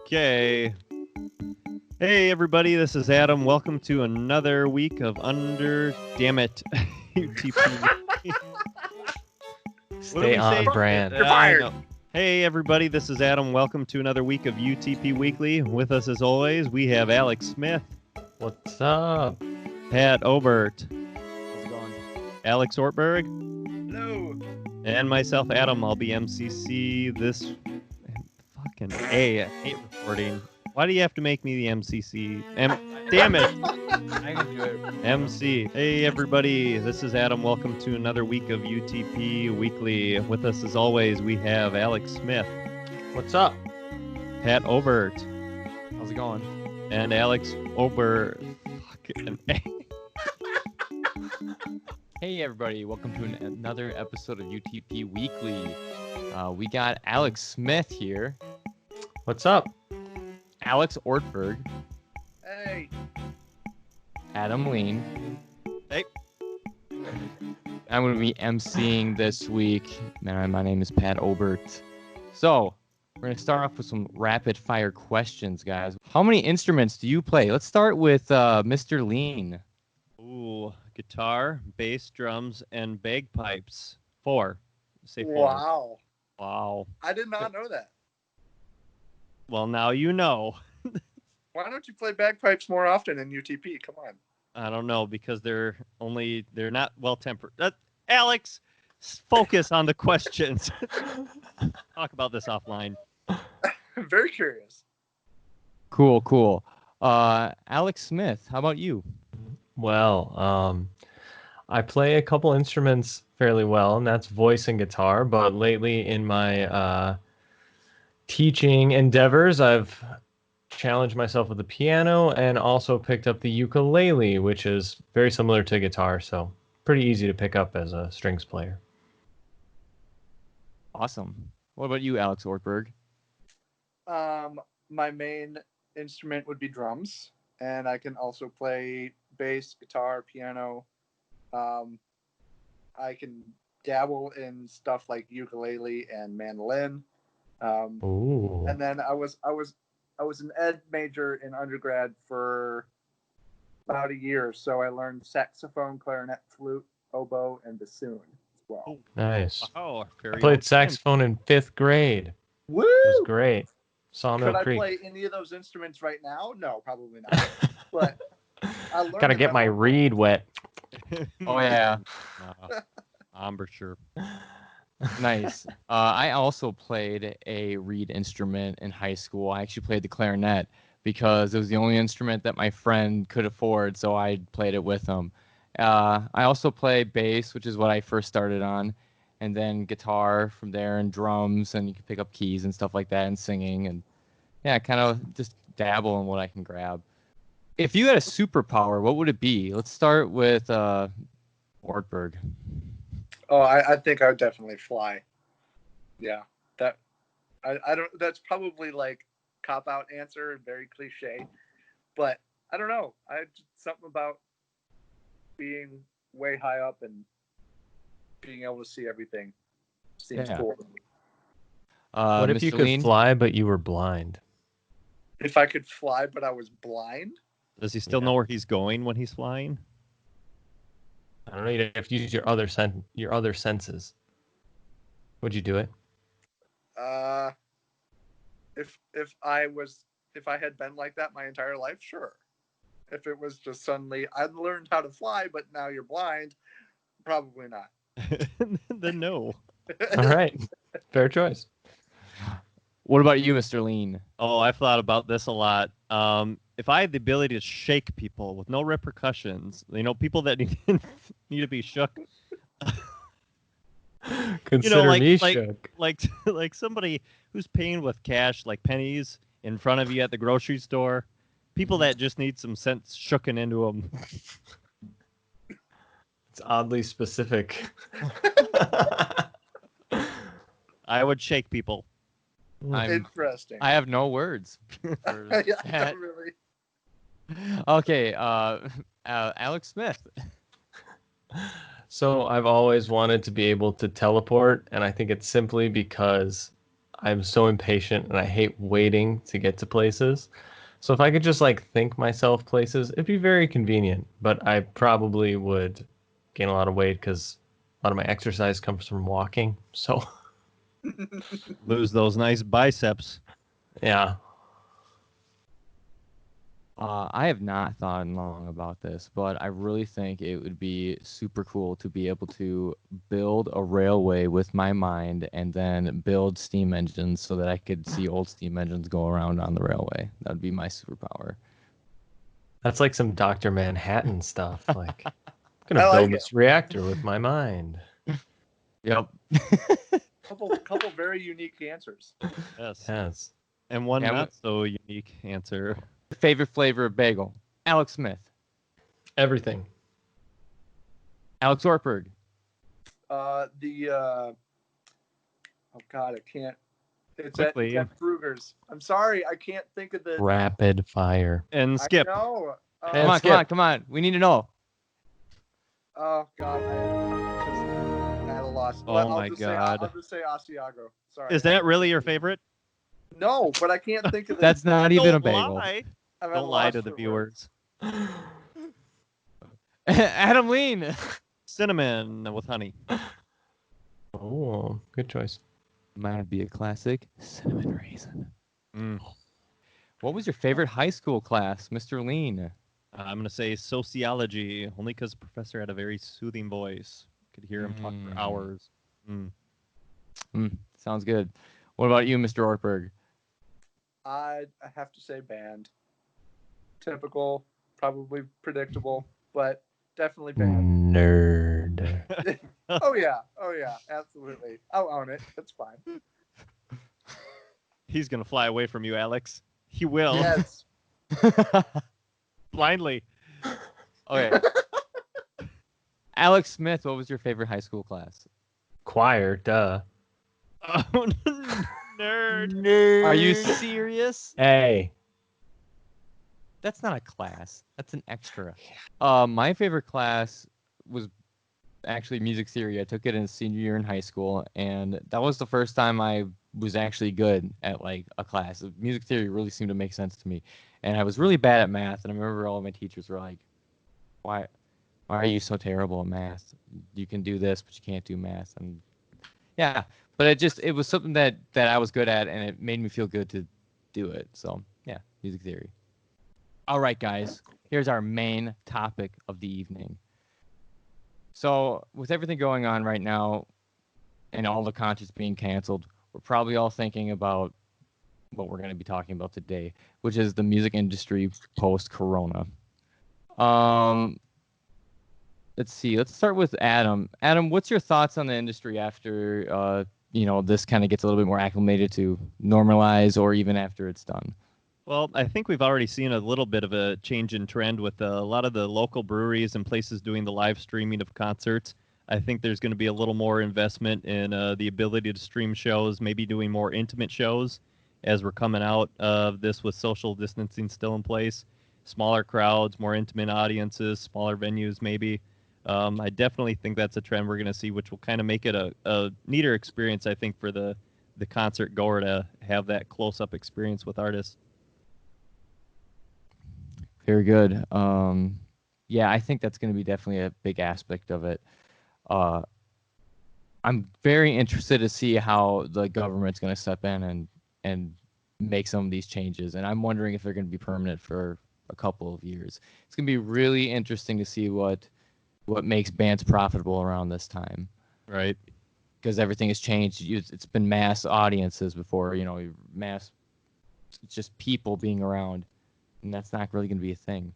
Okay. Hey, everybody, this is Adam. Welcome to another week of Damn It, UTP. Stay on brand. You're fired. Hey, everybody, this is Adam. Welcome to another week of UTP Weekly. With us, as always, we have Alex Smith. What's up? Pat Obert. How's it going? Alex Ortberg. Hello. And myself, Adam. I'll be MCC this... Fucking A. I hate recording. Why do you have to make me the MCC? Damn it. I can do it. MC. Hey, everybody. This is Adam. Welcome to another week of UTP Weekly. With us, as always, we have Alex Smith. What's up? Pat Obert. How's it going? And Alex Obert. Fucking A. Hey, everybody. Welcome to another episode of UTP Weekly. We got Alex Smith here. What's up? Alex Ortberg. Hey. Adam Lean. Hey. I'm going to be emceeing this week. My name is Pat Obert. So, we're going to start off with some rapid fire questions, guys. How many instruments do you play? Let's start with Mr. Lean. Ooh, guitar, bass, drums, and bagpipes. 4. Say 4. Wow. Wow. I did not know that. Well, now you know. Why don't you play bagpipes more often in UTP? Come on. I don't know, because they're not well-tempered. Alex, focus on the questions. Talk about this offline. I'm very curious. Cool. Alex Smith, how about you? Well, I play a couple instruments fairly well, and that's voice and guitar. But lately in my teaching endeavors, I've challenged myself with the piano and also picked up the ukulele, which is very similar to guitar, so pretty easy to pick up as a strings player. Awesome. What about you, Alex Ortberg? My main instrument would be drums, and I can also play bass, guitar, piano. I can dabble in stuff like ukulele and mandolin. Ooh. And then I was an ed major in undergrad for about a year, so I learned saxophone, clarinet, flute, oboe, and bassoon as well. Nice. Oh, I played saxophone in 5th grade. Woo! It was great. Sawmill Could I Creek. play any of those instruments right now? No, probably not. But I learned Gotta get my reed wet. Oh, yeah. Embouchure. Nice. I also played a reed instrument in high school. I actually played the clarinet because it was the only instrument that my friend could afford, so I played it with him. I also play bass, which is what I first started on, and then guitar from there, and drums, and you can pick up keys and stuff like that, and singing, and yeah, kind of just dabble in what I can grab. If you had a superpower, what would it be? Let's start with Ortberg. Oh, I think I would definitely fly. Yeah, I don't. That's probably like cop out answer and very cliche, but I don't know. Something about being way high up and being able to see everything seems cool. What if Mr. you could Lean? fly but you were blind? If I could fly, but I was blind. Does he still know where he's going when he's flying? I don't know. You'd have to use your other senses. Would you do it? If I had been like that my entire life, sure. If it was just suddenly I learned how to fly, but now you're blind, probably not. Then no. All right. Fair choice. What about you, Mr. Lean? Oh, I've thought about this a lot. If I had the ability to shake people with no repercussions, people that need to be shook. Consider me shook. Like somebody who's paying with cash, like pennies in front of you at the grocery store. People that just need some sense shooken into them. It's oddly specific. I would shake people. Interesting. I have no words. For Yeah, that. really. Okay, Alex Smith. So I've always wanted to be able to teleport, and I think it's simply because I'm so impatient and I hate waiting to get to places. So if I could just like think myself places, it'd be very convenient. But I probably would gain a lot of weight because a lot of my exercise comes from walking. So Lose those nice biceps. yeah. I have not thought long about this, but I really think it would be super cool to be able to build a railway with my mind and then build steam engines so that I could see old steam engines go around on the railway. That would be my superpower. That's like some Dr. Manhattan stuff. Like, I'm gonna I like build it. this reactor with my mind. Yep. Couple very unique answers. Yes. Yes. And one Yeah, not so unique answer. Favorite flavor of bagel? Alex Smith. Everything. Alex Ortberg. Oh God, I can't. It's Quickly. at Kruger's. I'm sorry, I can't think of the. Rapid fire. And Skip. I know. And Skip. Come on. We need to know. Oh God, I'm at a loss. Oh I'll my just God. I'll just say Asiago. Sorry. Is that really your favorite? No, but I can't think of the. That's not even a Don't bagel. lie. I'm at a Don't lie loss to the for viewers. Adam Lean. Cinnamon with honey. Oh, good choice. Mine would be a classic cinnamon raisin. Mm. What was your favorite high school class, Mr. Lean? I'm gonna say sociology, only because the professor had a very soothing voice. Could hear him talk for hours. Sounds good. What about you, Mr. Ortberg? I have to say band. Typical, probably predictable, but definitely band. Nerd. Oh yeah, absolutely. I'll own it. That's fine. He's gonna fly away from you, Alex. He will. Yes. Blindly. Okay. Alex Smith, what was your favorite high school class? Choir, duh. Oh, nerd. Are you serious? Hey. That's not a class. That's an extra. My favorite class was actually music theory. I took it in senior year in high school, and that was the first time I was actually good at like a class. Music theory really seemed to make sense to me, and I was really bad at math. And I remember all of my teachers were like, "Why are you so terrible at math? You can do this, but you can't do math." And yeah, but it was something that I was good at, and it made me feel good to do it. So yeah, music theory. All right, guys, here's our main topic of the evening. So with everything going on right now and all the concerts being canceled, we're probably all thinking about what we're going to be talking about today, which is the music industry post-corona. Let's see. Let's start with Adam. Adam, what's your thoughts on the industry after this kind of gets a little bit more acclimated to normalize, or even after it's done? Well, I think we've already seen a little bit of a change in trend with a lot of the local breweries and places doing the live streaming of concerts. I think there's going to be a little more investment in the ability to stream shows, maybe doing more intimate shows as we're coming out of this with social distancing still in place. Smaller crowds, more intimate audiences, smaller venues maybe. I definitely think that's a trend we're going to see, which will kind of make it a neater experience, I think, for the concert goer to have that close-up experience with artists. Very good. Yeah, I think that's going to be definitely a big aspect of it. I'm very interested to see how the government's going to step in and make some of these changes, and I'm wondering if they're going to be permanent for a couple of years. It's going to be really interesting to see what makes bands profitable around this time. Right. Because everything has changed. It's been mass audiences before, it's just people being around. And that's not really going to be a thing.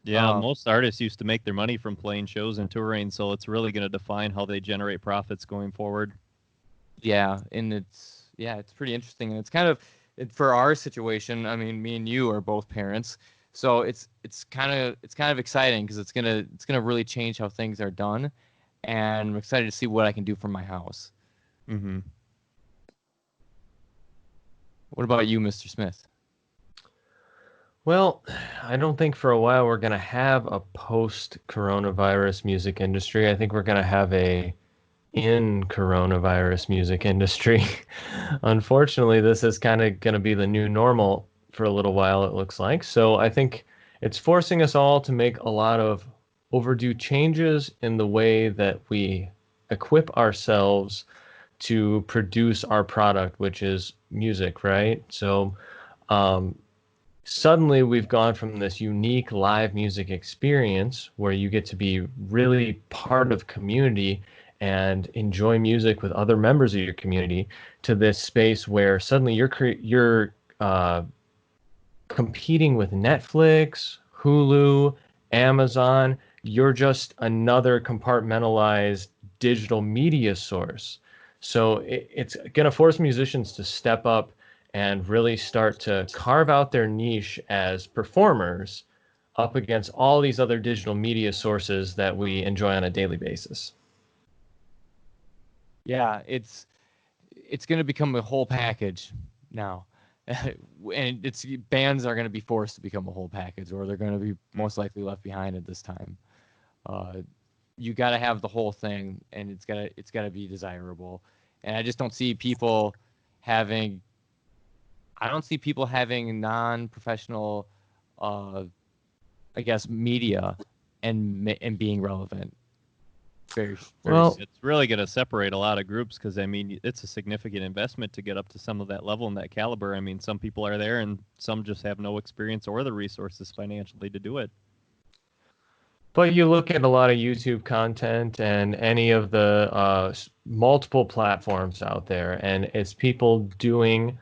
Yeah, most artists used to make their money from playing shows and touring, so it's really going to define how they generate profits going forward. Yeah, and it's pretty interesting, and it's kind of for our situation. I mean, me and you are both parents, so it's kind of exciting because it's gonna really change how things are done, and I'm excited to see what I can do from my house. Mm-hmm. What about you, Mr. Smith? Well, I don't think for a while we're going to have a post-coronavirus music industry. I think we're going to have a in coronavirus music industry. Unfortunately, this is kind of going to be the new normal for a little while, it looks like. So I think it's forcing us all to make a lot of overdue changes in the way that we equip ourselves to produce our product, which is music, right? So um, suddenly we've gone from this unique live music experience where you get to be really part of community and enjoy music with other members of your community to this space where suddenly you're competing with Netflix, Hulu, Amazon. You're just another compartmentalized digital media source. So it's going to force musicians to step up and really start to carve out their niche as performers up against all these other digital media sources that we enjoy on a daily basis. Yeah, it's going to become a whole package now. And it's bands are going to be forced to become a whole package, or they're going to be most likely left behind at this time. You got to have the whole thing, and it's got to be desirable. And I just don't see people having non-professional, I guess, media and being relevant. Very Well, It's really going to separate a lot of groups because, I mean, it's a significant investment to get up to some of that level and that caliber. I mean, some people are there and some just have no experience or the resources financially to do it. but you look at a lot of YouTube content and any of the multiple platforms out there, and it's people doing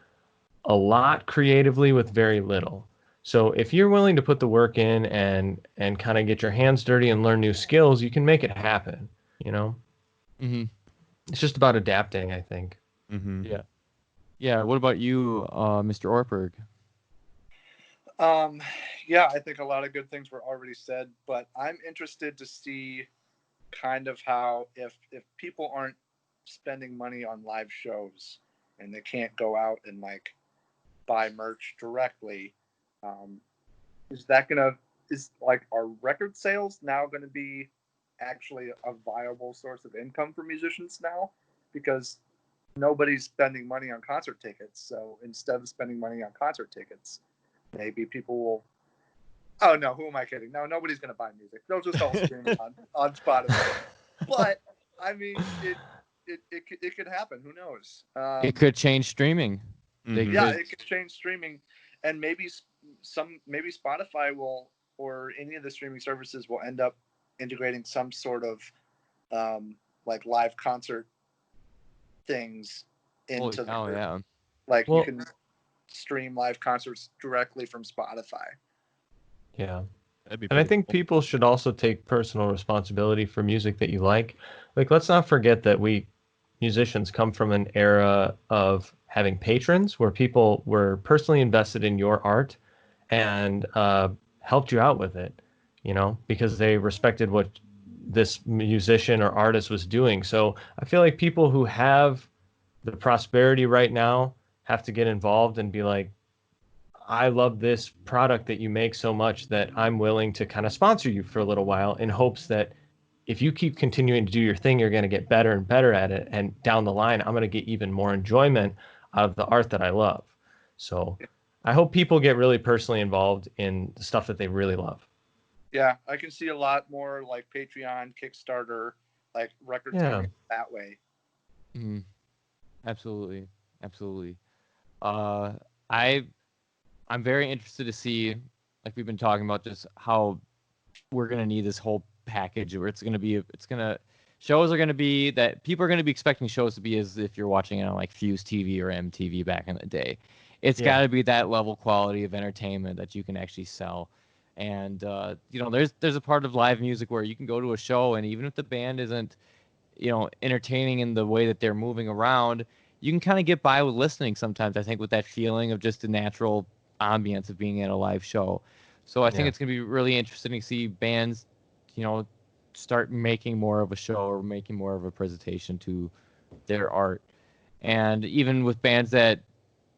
a lot creatively with very little. So if you're willing to put the work in and kind of get your hands dirty and learn new skills, you can make it happen. You know, Mm-hmm. it's just about adapting, I think. Mm-hmm. Yeah. Yeah. What about you, Mr. Ortberg? Yeah, I think a lot of good things were already said, but I'm interested to see kind of how if people aren't spending money on live shows and they can't go out and like buy merch directly, um, is that gonna is like are record sales now going to be actually a viable source of income for musicians now? Because nobody's spending money on concert tickets. So instead of spending money on concert tickets, maybe people will. Oh no, who am I kidding? No, nobody's gonna buy music. They'll just all stream it on Spotify. But I mean, it could happen. Who knows? It could change streaming. They Mhm. Yeah, could. it could change streaming, and maybe Spotify will or any of the streaming services will end up integrating some sort of like live concert things Holy into cow! their Yeah. like you Well, can stream live concerts directly from Spotify. yeah. That'd be And I pretty think cool. people should also take personal responsibility for music that you like. Like, let's not forget that we musicians come from an era of having patrons where people were personally invested in your art and helped you out with it, you know, because they respected what this musician or artist was doing. So I feel like people who have the prosperity right now have to get involved and be like, I love this product that you make so much that I'm willing to kind of sponsor you for a little while in hopes that if you keep continuing to do your thing, you're going to get better and better at it. And down the line, I'm going to get even more enjoyment out of the art that I love. So I hope people get really personally involved in the stuff that they really love. Yeah, I can see a lot more like Patreon, Kickstarter, like records Yeah. coming that way. Mm, absolutely. Absolutely. Uh, I I'm very interested to see, like we've been talking about, just how we're gonna need this whole package where shows are gonna be that people are gonna be expecting shows to be as if you're watching it on like Fuse TV or MTV back in the day. It's Yeah. got to be that level quality of entertainment that you can actually sell. And there's a part of live music where you can go to a show, and even if the band isn't entertaining in the way that they're moving around, you can kind of get by with listening sometimes, I think, with that feeling of just the natural ambience of being at a live show. So I think Yeah. it's going to be really interesting to see bands, you know, start making more of a show or making more of a presentation to their art. And even with bands that,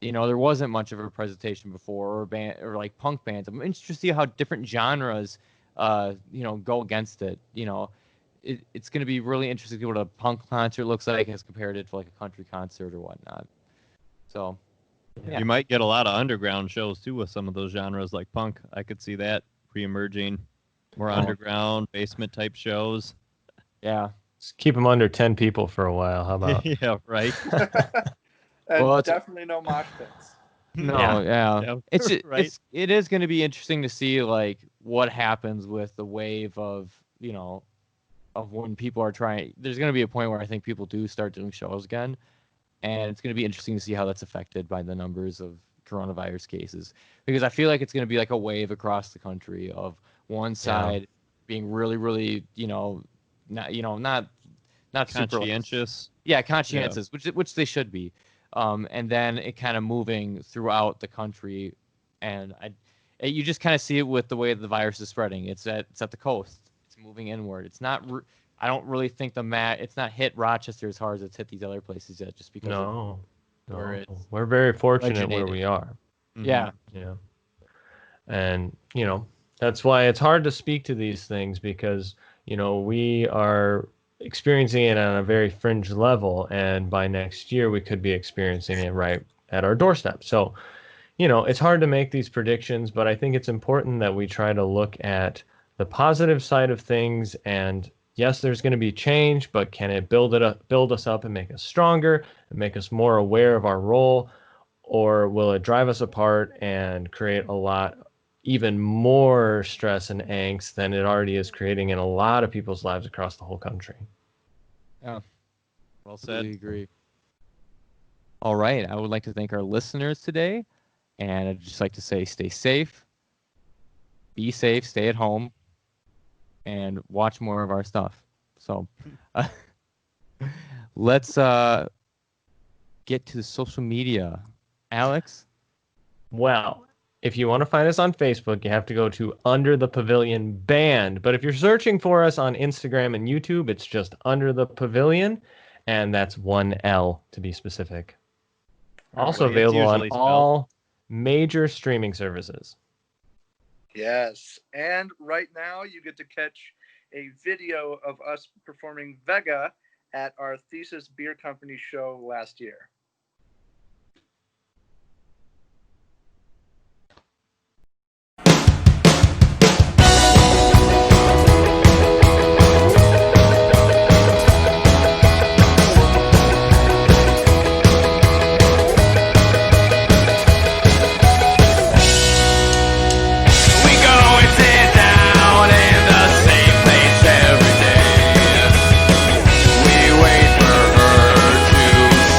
there wasn't much of a presentation before, or band or like punk bands, I'm interested to see how different genres, go against it. it's going to be really interesting to see what a punk concert looks like as compared to like a country concert or whatnot. So, yeah. You might get a lot of underground shows too with some of those genres like punk. I could see that re-emerging, more underground basement type shows. Yeah. Just keep them under 10 people for a while. How about? Yeah, right. And Well, definitely no mosh pits. No, yeah. Right. It is going to be interesting to see like what happens with the wave of, of when people are trying. There's going to be a point where I think people do start doing shows again, and it's going to be interesting to see how that's affected by the numbers of coronavirus cases, because I feel like it's going to be like a wave across the country of one side being really, really, not super Conscientious. conscientious, which they should be. And then it kind of moving throughout the country, and you just kind of see it with the way the virus is spreading. It's at the coast. It's moving inward. It's not. I don't really think it's not hit Rochester as hard as it's hit these other places yet, just because. We're very fortunate where we are. Yeah. Yeah. And that's why it's hard to speak to these things, because we are experiencing it on a very fringe level, and by next year we could be experiencing it right at our doorstep. So it's hard to make these predictions, but I think it's important that we try to look at the positive side of things. And yes, there's going to be change, but can it build us up and make us stronger and make us more aware of our role, or will it drive us apart and create even more stress and angst than it already is creating in a lot of people's lives across the whole country? Yeah. Well said. I agree. All right. I would like to thank our listeners today. And I'd just like to say stay safe, be safe, stay at home, and watch more of our stuff. So let's get to the social media. Alex? Well, if you want to find us on Facebook, you have to go to Under the Pavilion Band. But if you're searching for us on Instagram and YouTube, it's just Under the Pavilion, and that's 1L to be specific. Also available on all major streaming services. Yes. And right now you get to catch a video of us performing Vega at our Thesis Beer Company show last year.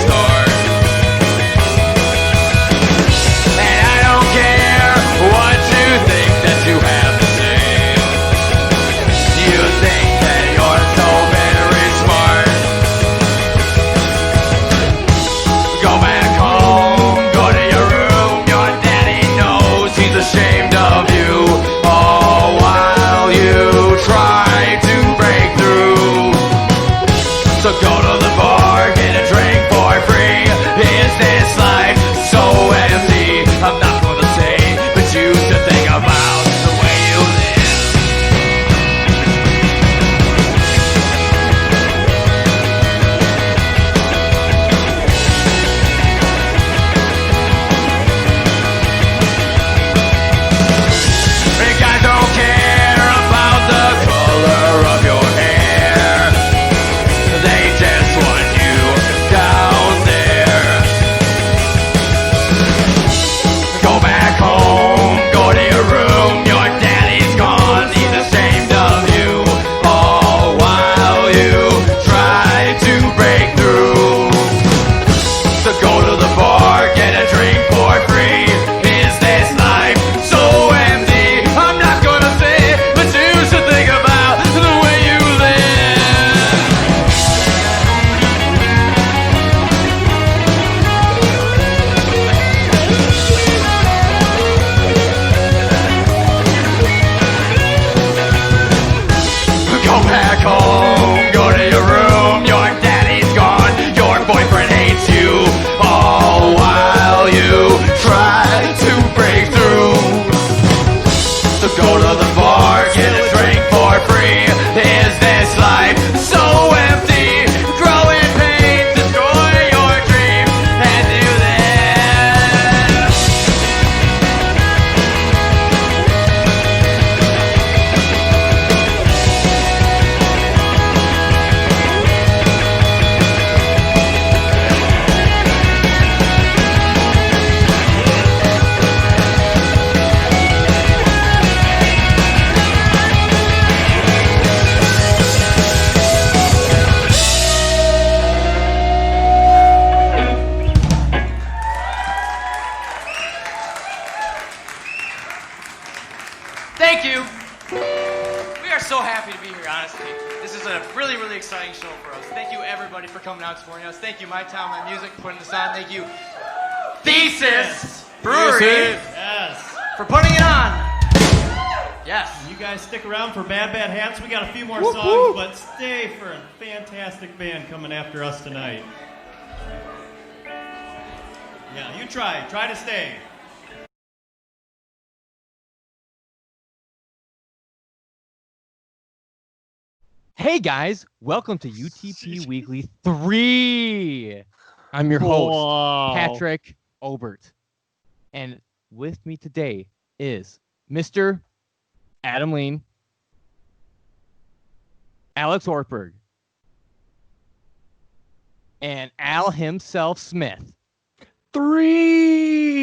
Start Thank you. We are so happy to be here, honestly. This is a really, really exciting show for us. Thank you, everybody, for coming out and supporting us. Thank you, My Town, My Music, for putting this on. Thank you, Thesis Brewery, Yes. for putting it on. Yes. You guys stick around for Bad Bad Hats. We got a few more songs, but stay for a fantastic band coming after us tonight. Yeah, you try. Try to stay. Hey guys, welcome to UTP Weekly 3. I'm your host, Wow. Patrick Obert. And with me today is Mr. Adam Lean, Alex Ortberg, and Al himself, Smith. 3.